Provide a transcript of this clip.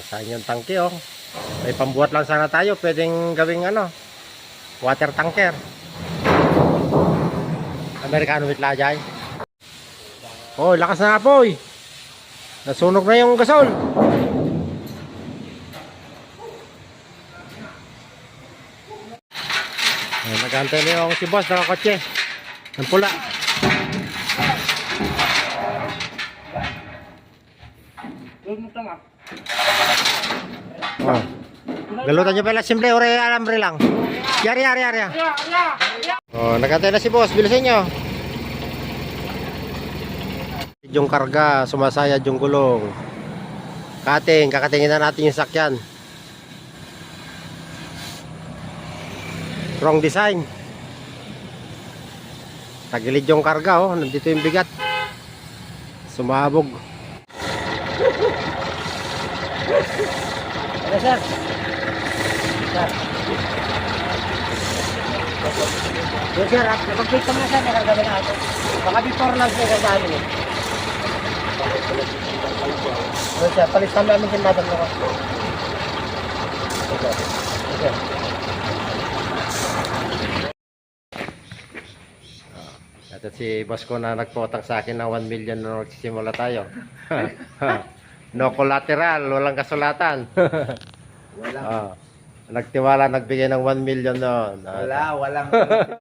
Saan yung tangke oh. May pambuhat lang sana tayo. Pwedeng gawing ano, water tanker. Amerikano with lajay. Oh, lakas na apoy. Nasunog na yung gasol. Nagantay na yung si boss nakakotse. Ang pula. Oh. Galutan nyo pala simple, ore alambre lang. Yari. Oh, nagantay na si boss, bilisan nyo. Yung karga, sumasayad yung gulong. Kakatingin na natin yung sakyan. Wrong design. Tagilid yung karga oh, nandito yung bigat. Sumabog. Ano sir? Sir. Yes sir, napag-break ka muna sir, nakarga na ako. Baka before lang sir sa amin eh. Ano sir, palitan namin yung madam na ko. Okay. Ito si boss ko na nagpotang sa akin ng 1 million na nagsisimula tayo. No collateral, walang kasulatan. Walang. Nagtiwala, nagbigay ng 1 million noon. Walang